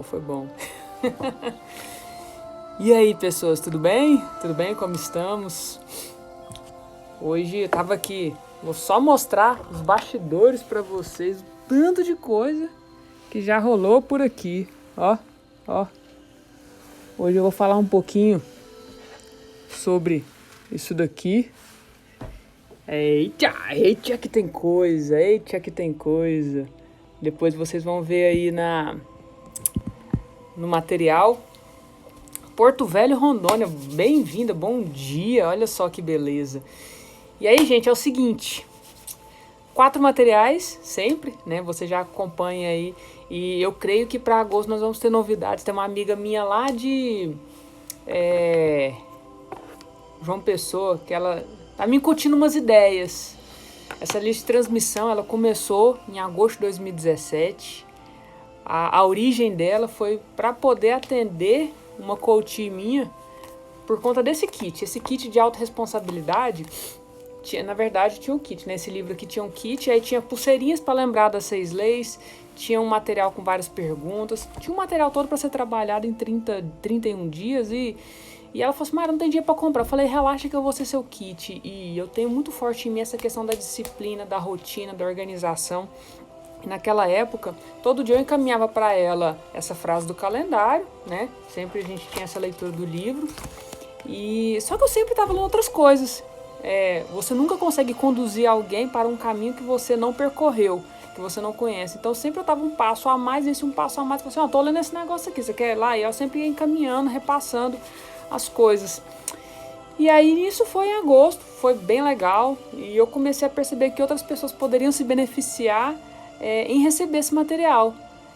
Foi bom. E aí, pessoas, tudo bem? Tudo bem? Como estamos? Hoje eu tava aqui, vou só mostrar os bastidores pra vocês, o tanto de coisa que já rolou por aqui. Ó, ó. Hoje eu vou falar um pouquinho sobre isso daqui. Eita que tem coisa, eita que tem coisa. Depois vocês vão ver aí no material. Porto Velho, Rondônia, bem-vinda, bom dia, olha só que beleza. E aí, gente, é o seguinte, 4 materiais, sempre, né, você já acompanha aí, e eu creio que para agosto nós vamos ter novidades. Tem uma amiga minha lá de João Pessoa, que ela tá me incutindo umas ideias. Essa lista de transmissão, ela começou em agosto de 2017, a origem dela foi para poder atender uma coach minha por conta desse kit. Esse kit de autorresponsabilidade, na verdade tinha um kit, né? Esse livro aqui tinha um kit, aí tinha pulseirinhas para lembrar das 6 leis, tinha um material com várias perguntas, tinha um material todo para ser trabalhado em 31 dias e ela falou assim, Mara, não tem dinheiro para comprar. Eu falei, relaxa que eu vou ser seu kit. E eu tenho muito forte em mim essa questão da disciplina, da rotina, da organização. E naquela época, todo dia eu encaminhava para ela essa frase do calendário, né? Sempre a gente tinha essa leitura do livro. E só que eu sempre estava lendo outras coisas. Você nunca consegue conduzir alguém para um caminho que você não percorreu, que você não conhece. Então sempre eu estava um passo a mais, um passo a mais. Eu falei assim, tô lendo esse negócio aqui, você quer ir lá? E eu sempre ia encaminhando, repassando as coisas. E aí isso foi em agosto, foi bem legal. E eu comecei a perceber que outras pessoas poderiam se beneficiar em receber esse material.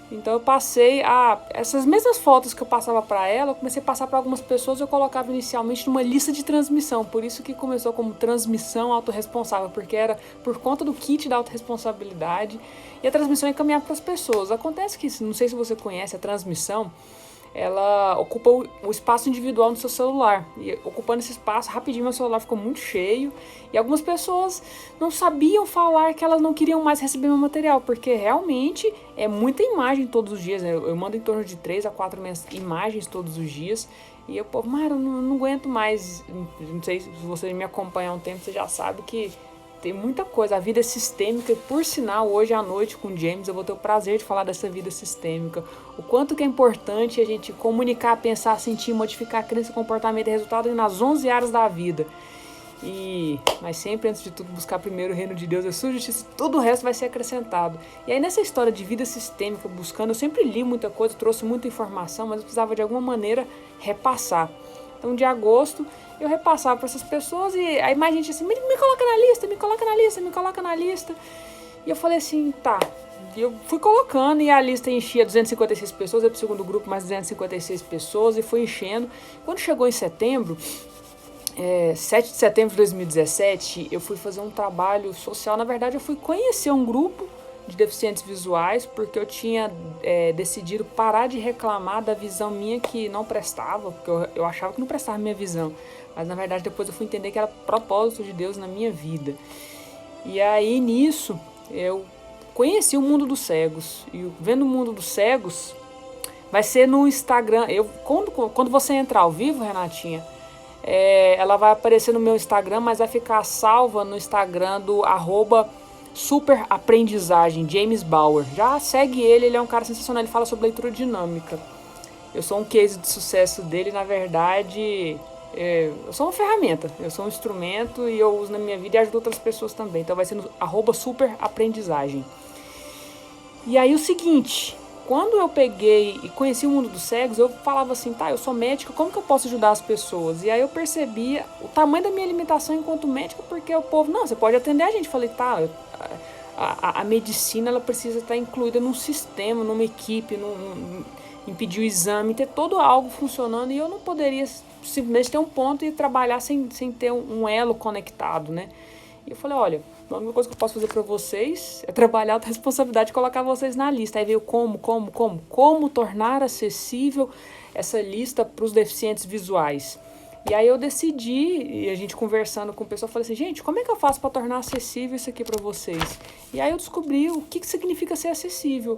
Então eu passei essas mesmas fotos que eu passava para ela, eu comecei a passar para algumas pessoas. Eu colocava inicialmente numa lista de transmissão, por isso que começou como transmissão autorresponsável, porque era por conta do kit da autorresponsabilidade, e a transmissão encaminhava para as pessoas. Acontece que, não sei se você conhece, a transmissão ela ocupa o espaço individual no seu celular, e ocupando esse espaço, rapidinho meu celular ficou muito cheio, e algumas pessoas não sabiam falar que elas não queriam mais receber meu material, porque realmente é muita imagem todos os dias, né? Eu mando em torno de 3 a 4 imagens todos os dias, e eu, pô, Mara, não aguento mais. Não sei se você me acompanha há um tempo, você já sabe que tem muita coisa, a vida é sistêmica, e por sinal, hoje à noite com o James eu vou ter o prazer de falar dessa vida sistêmica, o quanto que é importante a gente comunicar, pensar, sentir, modificar a crença, comportamento e resultado nas 11 áreas da vida. Mas sempre, antes de tudo, buscar primeiro o reino de Deus e a sua justiça, tudo o resto vai ser acrescentado. E aí nessa história de vida sistêmica, buscando, eu sempre li muita coisa, trouxe muita informação, mas eu precisava de alguma maneira repassar. Então, de agosto, eu repassava para essas pessoas e aí mais gente assim, me coloca na lista, me coloca na lista, me coloca na lista. E eu falei assim, tá. E eu fui colocando e a lista enchia 256 pessoas, eu pro segundo grupo mais 256 pessoas e fui enchendo. Quando chegou em setembro, 7 de setembro de 2017, eu fui fazer um trabalho social. Na verdade, eu fui conhecer um grupo de deficientes visuais, porque eu tinha decidido parar de reclamar da visão minha que não prestava, porque eu achava que não prestava a minha visão, mas na verdade depois eu fui entender que era propósito de Deus na minha vida. E aí nisso eu conheci o mundo dos cegos, e vendo o mundo dos cegos vai ser no Instagram. Quando você entrar ao vivo, Renatinha, ela vai aparecer no meu Instagram, mas vai ficar salva no Instagram do @super aprendizagem, James Bauer. Já segue ele é um cara sensacional, ele fala sobre leitura dinâmica. Eu sou um case de sucesso dele, na verdade, eu sou uma ferramenta, eu sou um instrumento e eu uso na minha vida e ajudo outras pessoas também. Então vai ser no @super aprendizagem. E aí o seguinte, quando eu peguei e conheci o mundo dos cegos, eu falava assim, tá, eu sou médica, como que eu posso ajudar as pessoas? E aí eu percebi o tamanho da minha limitação enquanto médica, porque o povo, não, você pode atender a gente. Eu falei, tá, a medicina ela precisa estar incluída num sistema, numa equipe, impedir o exame, ter todo algo funcionando, e eu não poderia simplesmente ter um ponto e trabalhar sem ter um elo conectado, né? E eu falei, olha, a única coisa que eu posso fazer para vocês é trabalhar a responsabilidade de colocar vocês na lista. Aí veio como tornar acessível essa lista para os deficientes visuais. E aí eu decidi, e a gente conversando com o pessoal, falei assim, gente, como é que eu faço para tornar acessível isso aqui para vocês? E aí eu descobri o que significa ser acessível.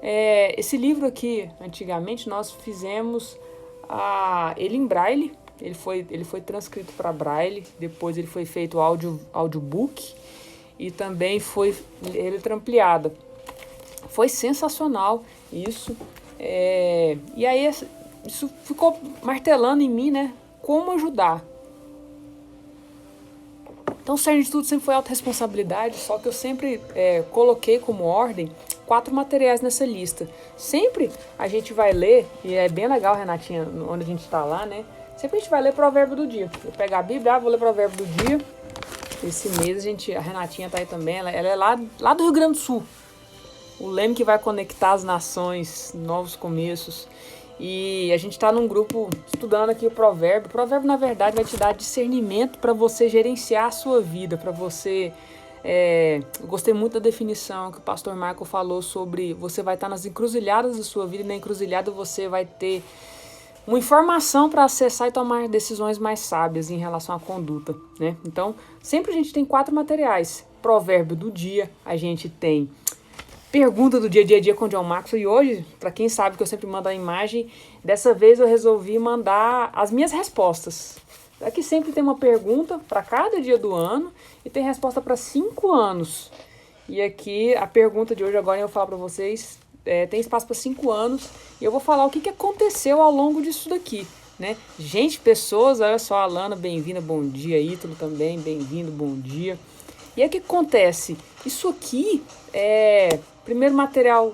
Esse livro aqui, antigamente, nós fizemos ele em Braille. Ele foi transcrito para Braille, depois ele foi feito audiobook e também foi letra ampliada. Foi sensacional isso. E aí isso ficou martelando em mim, né? Como ajudar. Então o cerne de tudo sempre foi autorresponsabilidade, só que eu sempre coloquei como ordem 4 materiais nessa lista. Sempre a gente vai ler, e é bem legal, Renatinha, onde a gente está lá, né? Sempre a gente vai ler provérbio do dia. Eu pego a Bíblia, vou ler provérbio do dia. Esse mês a Renatinha tá aí também, ela é lá do Rio Grande do Sul. O leme que vai conectar as nações, novos começos. E a gente está num grupo estudando aqui o provérbio. O provérbio, na verdade, vai te dar discernimento para você gerenciar a sua vida, para você... Eu gostei muito da definição que o pastor Marco falou sobre você vai estar nas encruzilhadas da sua vida, e na encruzilhada você vai ter uma informação para acessar e tomar decisões mais sábias em relação à conduta, né? Então, sempre a gente tem 4 materiais. Provérbio do dia, a gente tem pergunta do dia a dia com o John Maxwell, e hoje, para quem sabe que eu sempre mando a imagem, dessa vez eu resolvi mandar as minhas respostas. Aqui sempre tem uma pergunta para cada dia do ano e tem resposta para 5 anos. E aqui a pergunta de hoje agora eu vou falar para vocês, tem espaço para 5 anos e eu vou falar o que aconteceu ao longo disso daqui, né? Gente, pessoas, olha só, Alana, bem-vinda, bom dia, Ítalo também, bem-vindo, bom dia. E aí o que acontece? Isso aqui primeiro material,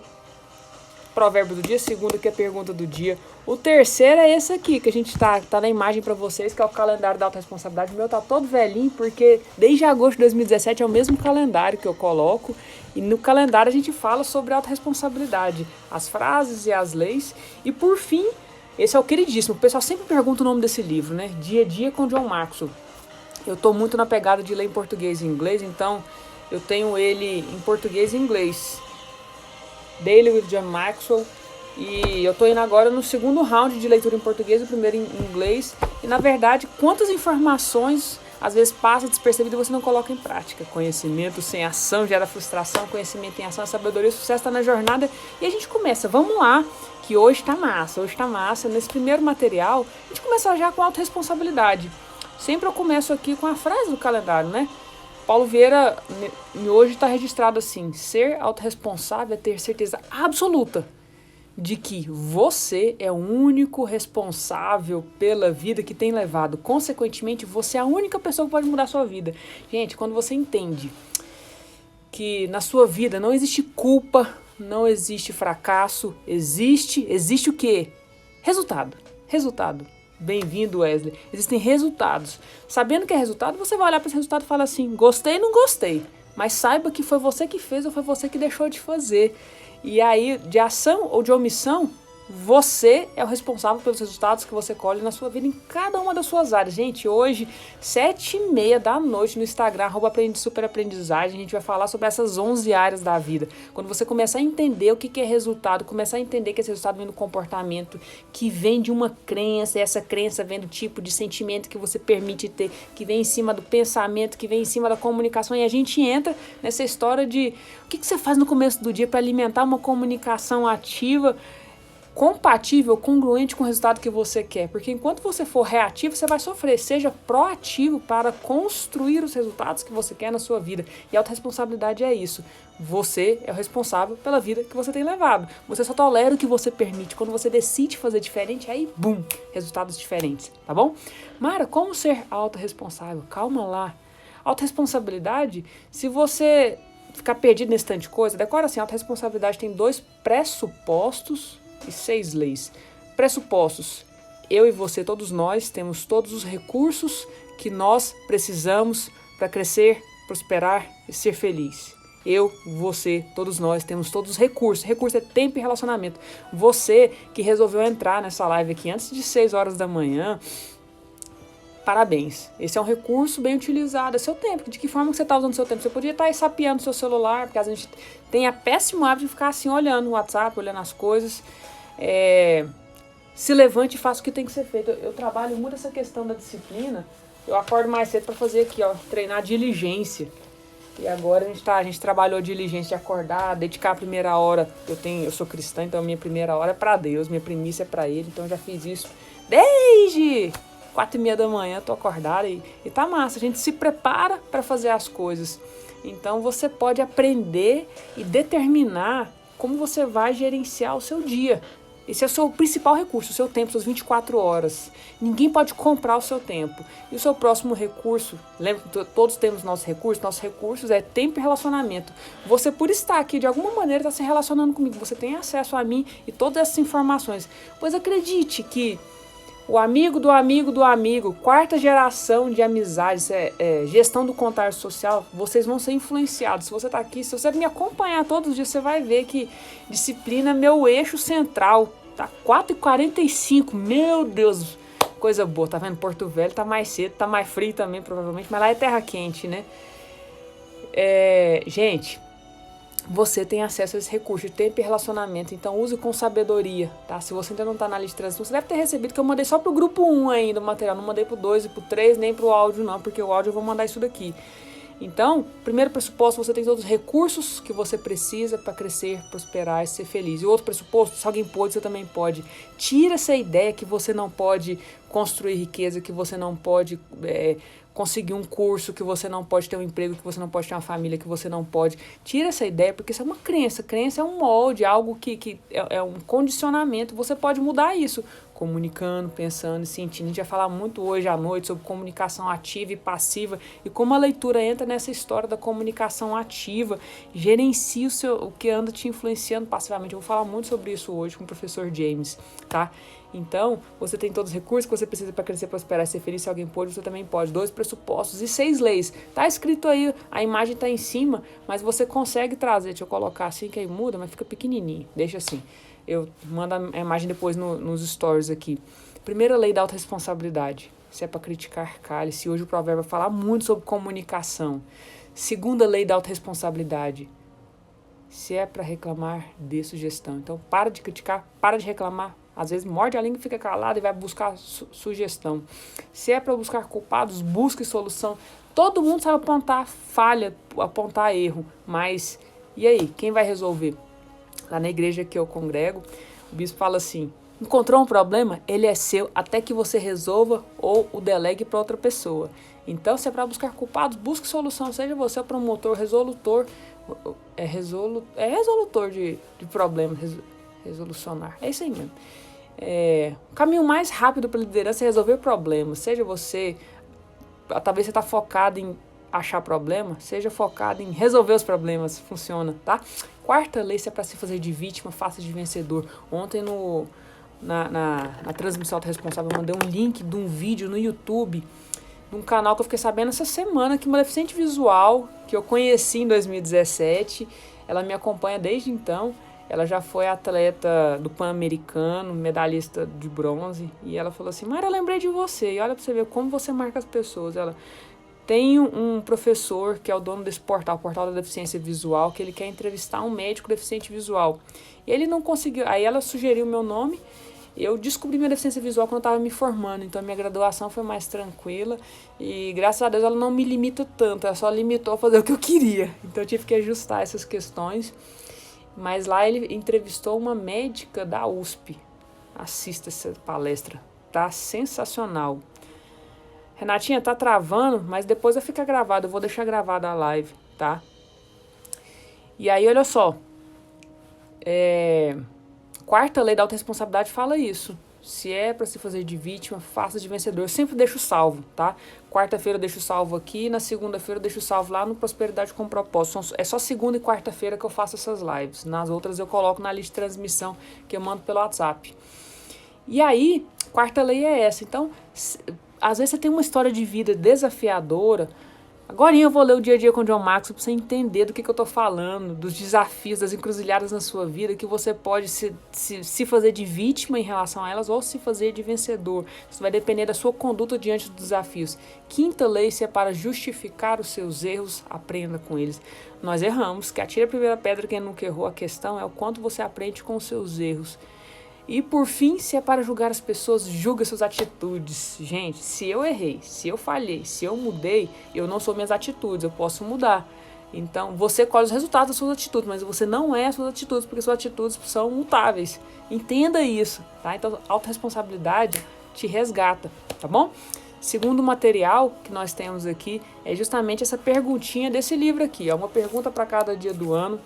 provérbio do dia, segundo que é a pergunta do dia. O terceiro é esse aqui, que a gente tá na imagem para vocês, que é o calendário da autorresponsabilidade. O meu tá todo velhinho, porque desde agosto de 2017 é o mesmo calendário que eu coloco. E no calendário a gente fala sobre autorresponsabilidade, as frases e as leis. E por fim, esse é o queridíssimo. O pessoal sempre pergunta o nome desse livro, né? Dia a Dia com John Maxwell. Eu tô muito na pegada de ler em português e inglês, então eu tenho ele em português e inglês. Daily with John Maxwell. E eu tô indo agora no segundo round de leitura em português, o primeiro em inglês. E na verdade, quantas informações às vezes passa despercebido e você não coloca em prática. Conhecimento sem ação gera frustração, conhecimento em ação é sabedoria, o sucesso está na jornada. E a gente começa, vamos lá, que hoje tá massa. Nesse primeiro material, a gente começa já com autorresponsabilidade. Sempre eu começo aqui com a frase do calendário, né? Paulo Vieira, hoje está registrado assim: ser autorresponsável é ter certeza absoluta de que você é o único responsável pela vida que tem levado. Consequentemente, você é a única pessoa que pode mudar a sua vida. Gente, quando você entende que na sua vida não existe culpa, não existe fracasso, existe o quê? Resultado. Bem-vindo, Wesley. Existem resultados. Sabendo que é resultado, você vai olhar para esse resultado e falar assim: gostei, não gostei. Mas saiba que foi você que fez ou foi você que deixou de fazer. E aí, de ação ou de omissão, você é o responsável pelos resultados que você colhe na sua vida em cada uma das suas áreas. Gente, hoje, 7h30 da noite no Instagram, @superaprendizagem, a gente vai falar sobre essas 11 áreas da vida. Quando você começar a entender o que é resultado, começar a entender que esse resultado vem do comportamento, que vem de uma crença, e essa crença vem do tipo de sentimento que você permite ter, que vem em cima do pensamento, que vem em cima da comunicação, e a gente entra nessa história de o que você faz no começo do dia para alimentar uma comunicação ativa, compatível, congruente com o resultado que você quer. Porque enquanto você for reativo, você vai sofrer. Seja proativo para construir os resultados que você quer na sua vida. E a autorresponsabilidade é isso. Você é o responsável pela vida que você tem levado. Você só tolera o que você permite. Quando você decide fazer diferente, aí, bum, resultados diferentes, tá bom? Mara, como ser autorresponsável? Calma lá. Autorresponsabilidade, se você ficar perdido nesse tanto de coisa, decora assim: a autorresponsabilidade tem 2 pressupostos e 6 leis. Pressupostos: eu e você, todos nós, temos todos os recursos que nós precisamos para crescer, prosperar e ser feliz. Eu, você, todos nós temos todos os recursos. Recurso é tempo e relacionamento. Você que resolveu entrar nessa live aqui antes de 6 horas da manhã, parabéns. Esse é um recurso bem utilizado. É seu tempo. De que forma que você está usando seu tempo? Você podia estar aí sapeando seu celular, porque a gente tem a péssimo hábito de ficar assim olhando o WhatsApp, olhando as coisas. Se levante e faça o que tem que ser feito. Eu trabalho muito essa questão da disciplina. Eu acordo mais cedo para fazer aqui, ó, treinar diligência. E agora a gente trabalhou diligência de acordar, dedicar a primeira hora. Eu sou cristã, então a minha primeira hora é para Deus, minha primícia é para Ele. Então eu já fiz isso desde 4h30 da manhã, tô acordada e tá massa. A gente se prepara para fazer as coisas. Então você pode aprender e determinar como você vai gerenciar o seu dia. Esse é o seu principal recurso, o seu tempo, suas 24 horas. Ninguém pode comprar o seu tempo. E o seu próximo recurso, lembra que todos temos nossos recursos é tempo e relacionamento. Você, por estar aqui, de alguma maneira, está se relacionando comigo. Você tem acesso a mim e todas essas informações. Pois acredite que o amigo do amigo do amigo, quarta geração de amizades, gestão do contágio social, vocês vão ser influenciados. Se você está aqui, se você me acompanhar todos os dias, você vai ver que disciplina é meu eixo central. Tá 4h45, meu Deus, coisa boa, tá vendo? Porto Velho tá mais cedo, tá mais frio também, provavelmente, mas lá é terra quente, né? Gente, você tem acesso a esse recurso de tempo e relacionamento, então use com sabedoria, tá? Se você ainda não tá na lista de transmissão, você deve ter recebido, que eu mandei só pro grupo 1 ainda o material, não mandei pro 2 e pro 3, nem pro áudio não, porque o áudio eu vou mandar isso daqui. Então, primeiro pressuposto, você tem todos os recursos que você precisa para crescer, prosperar e ser feliz. E outro pressuposto, se alguém pode, você também pode. Tira essa ideia que você não pode construir riqueza, que você não pode conseguir um curso, que você não pode ter um emprego, que você não pode ter uma família, que você não pode. Tira essa ideia, porque isso é uma crença. Crença é um molde, algo que é um condicionamento. Você pode mudar isso, comunicando, pensando e sentindo. A gente vai falar muito hoje à noite sobre comunicação ativa e passiva e como a leitura entra nessa história da comunicação ativa. Gerencie o que anda te influenciando passivamente. Eu vou falar muito sobre isso hoje com o professor James, tá? Então, você tem todos os recursos que você precisa para crescer, prosperar e ser feliz. Se alguém pode, você também pode. 2 pressupostos e 6 leis. Tá escrito aí, a imagem tá em cima, mas você consegue trazer. Deixa eu colocar assim que aí muda, mas fica pequenininho. Deixa assim. Eu mando a imagem depois nos stories aqui. Primeira lei da autorresponsabilidade. Se é para criticar, cale-se. Hoje o provérbio vai falar muito sobre comunicação. Segunda lei da autorresponsabilidade. Se é para reclamar, dê sugestão. Então, para de criticar, para de reclamar. Às vezes morde a língua e fica calado e vai buscar sugestão. Se é para buscar culpados, busque solução. Todo mundo sabe apontar falha, apontar erro. Mas, e aí? Quem vai resolver? Lá na igreja que eu congrego, o bispo fala assim: encontrou um problema? Ele é seu até que você resolva ou o delegue para outra pessoa. Então, se é para buscar culpados, busque solução. Seja você o promotor, resolutor. Resolutor de problemas, resolucionar. É isso aí mesmo. O caminho mais rápido para a liderança é resolver problemas. Seja você, talvez você está focado em achar problema, seja focado em resolver os problemas. Funciona, tá? Quarta lei, se é para se fazer de vítima, faça de vencedor. Ontem na transmissão autorresponsável eu mandei um link de um vídeo no YouTube de um canal que eu fiquei sabendo essa semana, que uma deficiente visual que eu conheci em 2017, ela me acompanha desde então. Ela já foi atleta do Pan-Americano, medalhista de bronze, e ela falou assim: Mara, eu lembrei de você, e olha pra você ver como você marca as pessoas. Ela tem um professor que é o dono desse portal, o Portal da Deficiência Visual, que ele quer entrevistar um médico deficiente visual. E ele não conseguiu, aí ela sugeriu o meu nome. Eu descobri minha deficiência visual quando eu estava me formando, então a minha graduação foi mais tranquila e graças a Deus ela não me limita tanto, ela só limitou a fazer o que eu queria. Então eu tive que ajustar essas questões. Mas lá ele entrevistou uma médica da USP. Assista essa palestra, tá sensacional. Renatinha, tá travando, mas depois vai ficar gravado, eu vou deixar gravada a live, tá? E aí, olha só. Quarta lei da autorresponsabilidade fala isso. Se é para se fazer de vítima, faça de vencedor. Eu sempre deixo salvo, tá? Quarta-feira eu deixo salvo aqui, na segunda-feira eu deixo salvo lá no Prosperidade com Propósito. É só segunda e quarta-feira que eu faço essas lives. Nas outras eu coloco na lista de transmissão que eu mando pelo WhatsApp. E aí, quarta lei é essa. Então, às vezes você tem uma história de vida desafiadora. Agora eu vou ler o Dia a Dia com o John Maxwell para você entender do que eu tô falando, dos desafios, das encruzilhadas na sua vida, que você pode se fazer de vítima em relação a elas ou se fazer de vencedor. Isso vai depender da sua conduta diante dos desafios. Quinta lei, se é para justificar os seus erros, aprenda com eles. Nós erramos, que atire a primeira pedra quem nunca errou. A questão é o quanto você aprende com os seus erros. E por fim, se é para julgar as pessoas, julga suas atitudes. Gente, se eu errei, se eu falhei, se eu mudei, eu não sou minhas atitudes, eu posso mudar. Então, você colhe os resultados das suas atitudes, mas você não é as suas atitudes, porque suas atitudes são mutáveis. Entenda isso, tá? Então, autorresponsabilidade te resgata, tá bom? Segundo material que nós temos aqui é justamente essa perguntinha desse livro aqui. É uma pergunta para cada dia do ano.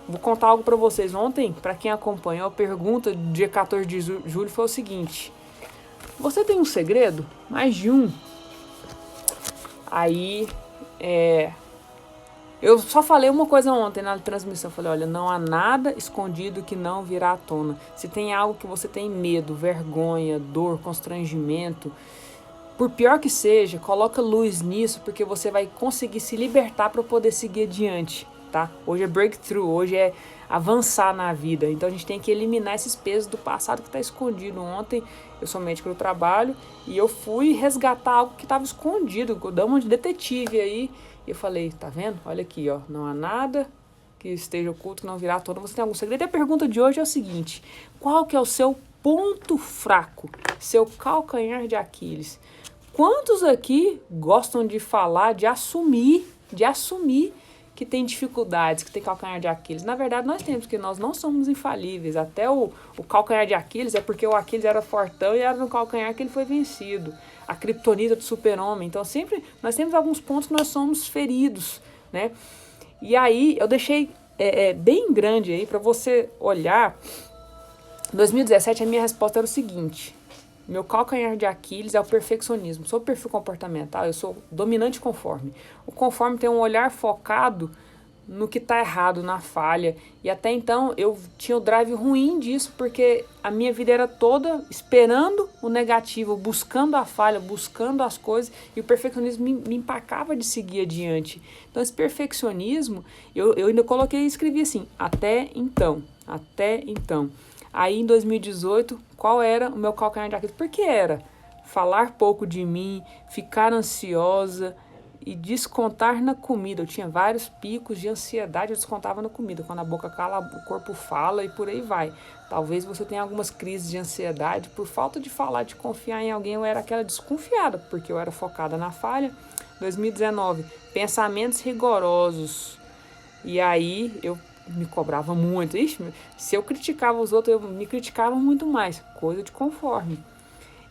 Vou contar algo para vocês. Ontem, para quem acompanhou, a pergunta do dia 14 de julho foi o seguinte: você tem um segredo? Mais de um? Aí, eu só falei uma coisa ontem na transmissão. Eu falei, olha, não há nada escondido que não virá à tona. Se tem algo que você tem medo, vergonha, dor, constrangimento, por pior que seja, coloca luz nisso, porque você vai conseguir se libertar para poder seguir adiante, tá? Hoje é breakthrough, hoje é avançar na vida. Então a gente tem que eliminar esses pesos do passado que está escondido. Ontem eu sou médico do trabalho e eu fui resgatar algo que estava escondido, dama de detetive aí. E eu falei, tá vendo? Olha aqui, ó, não há nada que esteja oculto que não virá à tona. Você tem algum segredo? E a pergunta de hoje é o seguinte: qual que é o seu ponto fraco? Seu calcanhar de Aquiles? Quantos aqui gostam de falar, de assumir que tem dificuldades, que tem calcanhar de Aquiles? Na verdade, nós temos, porque nós não somos infalíveis. Até o calcanhar de Aquiles é porque o Aquiles era fortão e era no calcanhar que ele foi vencido. A criptonita do super-homem. Então, sempre nós temos alguns pontos que nós somos feridos, né? E aí, eu deixei bem grande aí para você olhar. Em 2017, a minha resposta era o seguinte: meu calcanhar de Aquiles é o perfeccionismo. Sou perfil comportamental, eu sou dominante conforme. O conforme tem um olhar focado no que está errado, na falha. E até então eu tinha o drive ruim disso, porque a minha vida era toda esperando o negativo, buscando a falha, buscando as coisas, e o perfeccionismo me empacava de seguir adiante. Então esse perfeccionismo, eu ainda coloquei e escrevi assim, até então. Aí em 2018, qual era o meu calcanhar de Aquiles? Por que era? Falar pouco de mim, ficar ansiosa e descontar na comida. Eu tinha vários picos de ansiedade, eu descontava na comida. Quando a boca cala, o corpo fala e por aí vai. Talvez você tenha algumas crises de ansiedade por falta de falar, de confiar em alguém. Eu era aquela desconfiada, porque eu era focada na falha. 2019, pensamentos rigorosos. E aí eu me cobrava muito. Ixi, se eu criticava os outros, eu me criticava muito mais. Coisa de conforme.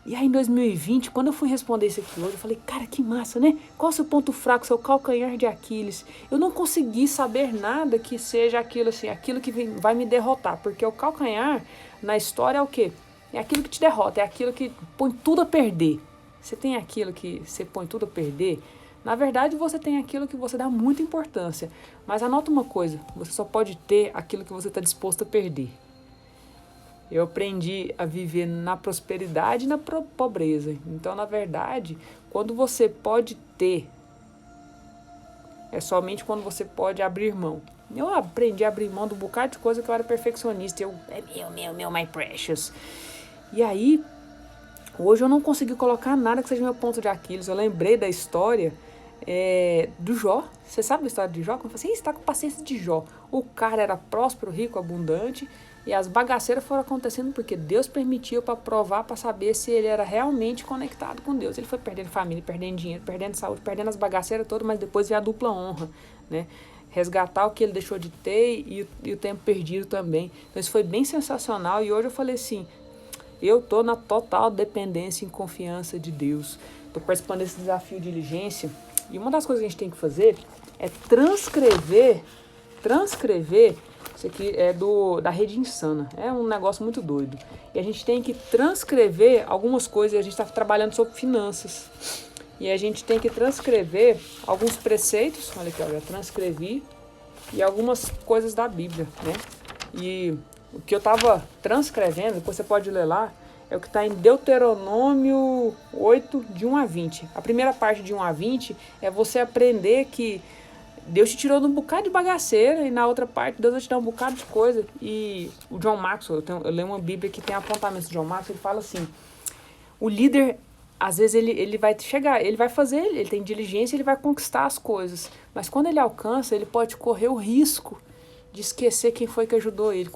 E aí em 2020, quando eu fui responder isso aqui hoje, eu falei, cara, que massa, né? Qual é o seu ponto fraco, seu calcanhar de Aquiles? Eu não consegui saber nada que seja aquilo assim, aquilo que vai me derrotar. Porque o calcanhar, na história, é o quê? É aquilo que te derrota, é aquilo que põe tudo a perder. Você tem aquilo que você põe tudo a perder? Na verdade, você tem aquilo que você dá muita importância. Mas anota uma coisa, você só pode ter aquilo que você está disposto a perder. Eu aprendi a viver na prosperidade e na pobreza. Então, na verdade, quando você pode ter, é somente quando você pode abrir mão. Eu aprendi a abrir mão de um bocado de coisa que eu era perfeccionista. Meu, my precious. E aí, hoje eu não consegui colocar nada que seja meu ponto de Aquiles. Eu lembrei da história do Jó. Você sabe da história de Jó? Como eu falei assim, você está com paciência de Jó. O cara era próspero, rico, abundante, e as bagaceiras foram acontecendo porque Deus permitiu para provar, para saber se ele era realmente conectado com Deus. Ele foi perdendo família, perdendo dinheiro, perdendo saúde, perdendo as bagaceiras todas, mas depois veio a dupla honra, né? Resgatar o que ele deixou de ter e o tempo perdido também. Então isso foi bem sensacional. E hoje eu falei assim, eu estou na total dependência e confiança de Deus. Estou participando desse desafio de diligência. E uma das coisas que a gente tem que fazer é transcrever. Isso aqui é da Rede Insana. É um negócio muito doido. E a gente tem que transcrever algumas coisas. A gente está trabalhando sobre finanças. E a gente tem que transcrever alguns preceitos. Olha aqui, eu já transcrevi. E algumas coisas da Bíblia, né? E o que eu estava transcrevendo, depois você pode ler lá, é o que está em Deuteronômio 8, de 1 a 20. A primeira parte de 1 a 20 é você aprender que Deus te tirou de um bocado de bagaceira, e na outra parte Deus vai te dar um bocado de coisa. E o John Maxwell, eu leio uma Bíblia que tem apontamentos do John Maxwell, ele fala assim, o líder, às vezes ele vai chegar, ele vai fazer, ele tem diligência, ele vai conquistar as coisas, mas quando ele alcança, ele pode correr o risco de esquecer quem foi que ajudou ele.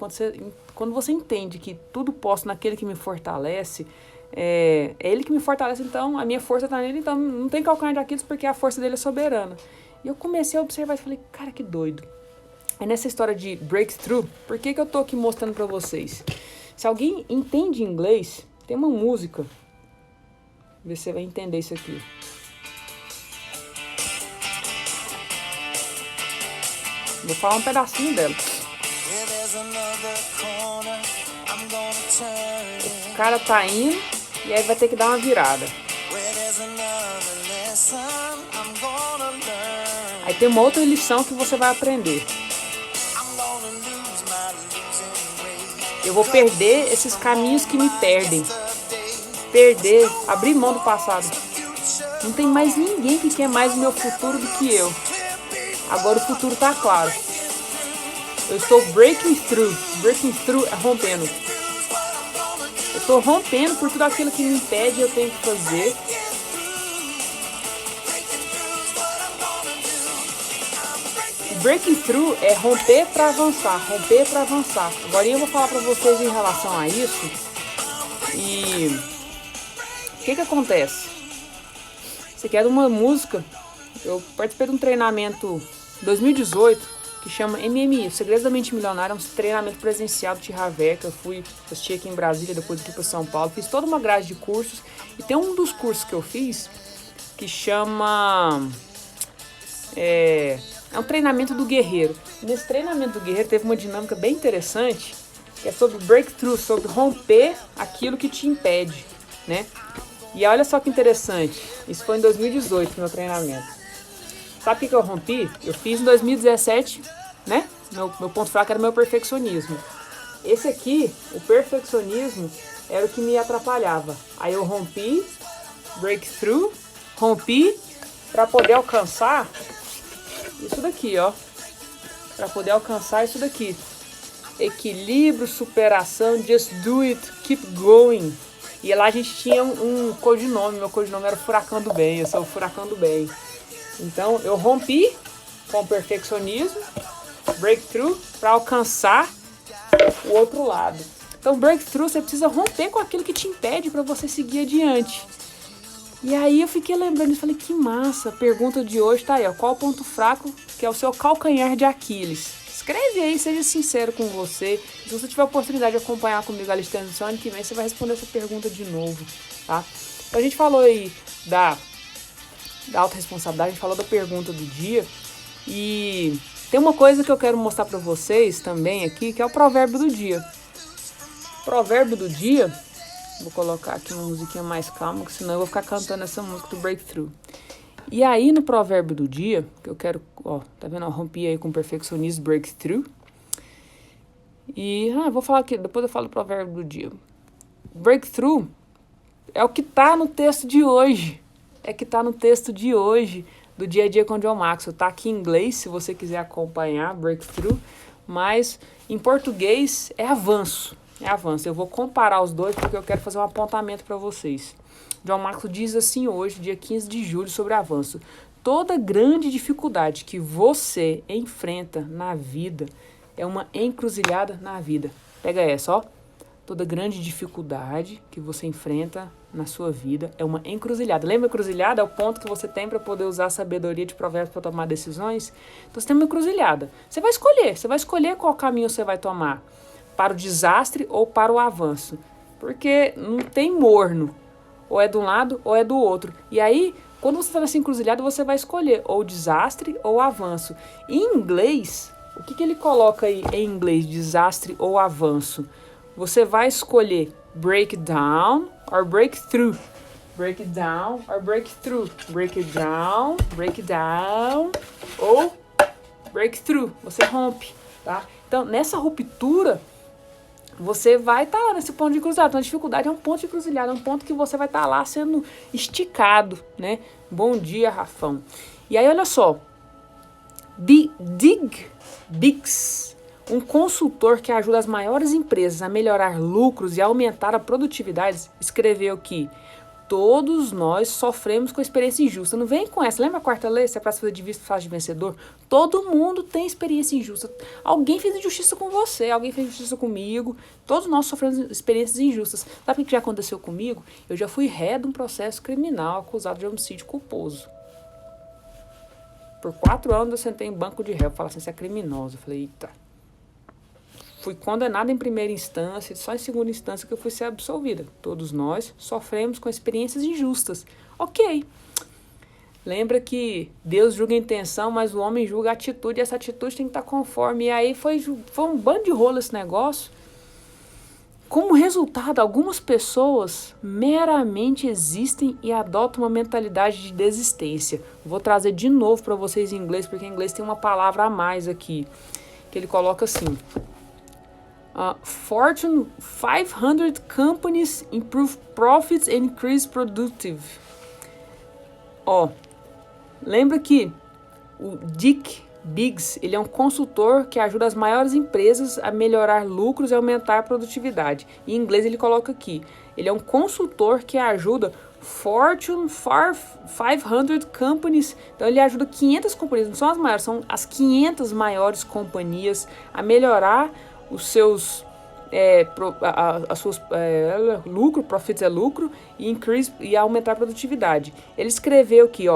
Quando você entende que tudo posso naquele que me fortalece, é ele que me fortalece, então a minha força está nele, então não tem calcanhar de Aquiles porque a força dele é soberana. E eu comecei a observar e falei, cara, que doido. É nessa história de breakthrough, por que eu tô aqui mostrando pra vocês? Se alguém entende inglês, tem uma música, vê se você vai entender isso aqui. Vou falar um pedacinho dela. O cara tá indo e aí vai ter que dar uma virada. Aí tem uma outra lição que você vai aprender. Eu vou perder esses caminhos que me perdem. Abrir mão do passado. Não tem mais ninguém que quer mais o meu futuro do que eu. Agora o futuro tá claro. Eu estou breaking through. Breaking through é rompendo. Eu estou rompendo por tudo aquilo que me impede, eu tenho que fazer. Breaking through é romper para avançar, romper para avançar. Agora eu vou falar para vocês em relação a isso. E o que acontece? Você quer uma música? Eu participei de um treinamento em 2018 que chama MMI, Segredos da Mente Milionária, um treinamento presencial do Tihaver, que eu fui assistir aqui em Brasília, depois aqui para São Paulo. Fiz toda uma grade de cursos e tem um dos cursos que eu fiz que chama... É um treinamento do guerreiro. Nesse treinamento do guerreiro teve uma dinâmica bem interessante, que é sobre breakthrough, sobre romper aquilo que te impede, né? E olha só que interessante, isso foi em 2018, meu treinamento. Sabe o que eu rompi? Eu fiz em 2017, né? Meu ponto fraco era meu perfeccionismo. Esse aqui, o perfeccionismo, era o que me atrapalhava. Aí eu rompi, breakthrough, rompi para poder alcançar isso daqui, ó. Para poder alcançar isso daqui. Equilíbrio, superação, just do it, keep going. E lá a gente tinha um codinome. Meu codinome era Furacão do Bem. Eu sou o Furacão do Bem. Então eu rompi com o perfeccionismo, breakthrough, para alcançar o outro lado. Então breakthrough, você precisa romper com aquilo que te impede para você seguir adiante. E aí eu fiquei lembrando e falei, que massa, a pergunta de hoje tá aí, ó, qual o ponto fraco que é o seu calcanhar de Aquiles? Escreve aí, seja sincero com você. Se você tiver a oportunidade de acompanhar comigo a lista de ano que vem, você vai responder essa pergunta de novo, tá? Então a gente falou aí da autorresponsabilidade, a gente falou da pergunta do dia e tem uma coisa que eu quero mostrar pra vocês também aqui, que é o provérbio do dia. O provérbio do dia... Vou colocar aqui uma musiquinha mais calma, porque senão eu vou ficar cantando essa música do Breakthrough. E aí, no provérbio do dia, que eu quero... Ó, tá vendo? Eu rompi aí com perfeccionismo, Breakthrough. E, vou falar aqui, depois eu falo do provérbio do dia. Breakthrough é o que tá no texto de hoje. É que tá no texto de hoje, do Dia a Dia com John Maxwell. Tá aqui em inglês, se você quiser acompanhar, Breakthrough. Mas, em português, é avanço. É avanço. Eu vou comparar os dois porque eu quero fazer um apontamento para vocês. John Maxwell diz assim hoje, dia 15 de julho, sobre avanço. Toda grande dificuldade que você enfrenta na vida é uma encruzilhada na vida. Pega essa, ó. Toda grande dificuldade que você enfrenta na sua vida é uma encruzilhada. Lembra, encruzilhada é o ponto que você tem para poder usar a sabedoria de provérbios para tomar decisões? Então você tem uma encruzilhada. Você vai escolher qual caminho você vai tomar. Para o desastre ou para o avanço. Porque não tem morno. Ou é de um lado ou é do outro. E aí, quando você está nessa encruzilhada, você vai escolher ou o desastre ou o avanço. Em inglês, o que ele coloca aí em inglês, desastre ou avanço? Você vai escolher breakdown or breakthrough. Breakdown or breakthrough. Breakdown ou breakthrough. Você rompe, tá? Então, nessa ruptura... Você vai estar lá nesse ponto de cruzilhada. Então, a dificuldade é um ponto de cruzilhada, é um ponto que você vai estar lá sendo esticado, né? Bom dia, Rafão. E aí, olha só. Biggs, um consultor que ajuda as maiores empresas a melhorar lucros e aumentar a produtividade, escreveu que todos nós sofremos com experiência injusta. Não vem com essa. Lembra a quarta lei? Se é para se fazer de vista, faz de vencedor. Todo mundo tem experiência injusta. Alguém fez injustiça com você, alguém fez injustiça comigo. Todos nós sofremos experiências injustas. Sabe o que já aconteceu comigo? Eu já fui ré de um processo criminal acusado de homicídio culposo. Por 4 anos eu sentei em banco de réu. Falaram assim, você é criminoso. Eu falei, eita. Fui condenada em primeira instância, só em segunda instância que eu fui ser absolvida. Todos nós sofremos com experiências injustas. Ok. Lembra que Deus julga a intenção, mas o homem julga a atitude, e essa atitude tem que estar conforme. E aí foi um bando de rolo esse negócio. Como resultado, algumas pessoas meramente existem e adotam uma mentalidade de desistência. Vou trazer de novo para vocês em inglês, porque em inglês tem uma palavra a mais aqui, que ele coloca assim: Fortune 500 companies improve profits and increase productive. Lembra que o Dick Biggs, ele é um consultor que ajuda as maiores empresas a melhorar lucros e aumentar a produtividade. Em inglês ele coloca aqui, ele é um consultor que ajuda Fortune 500 companies, então ele ajuda 500 companhias, não são as maiores, são as 500 maiores companhias a melhorar os seus lucro, profits é lucro, e aumentar a produtividade. Ele escreveu aqui,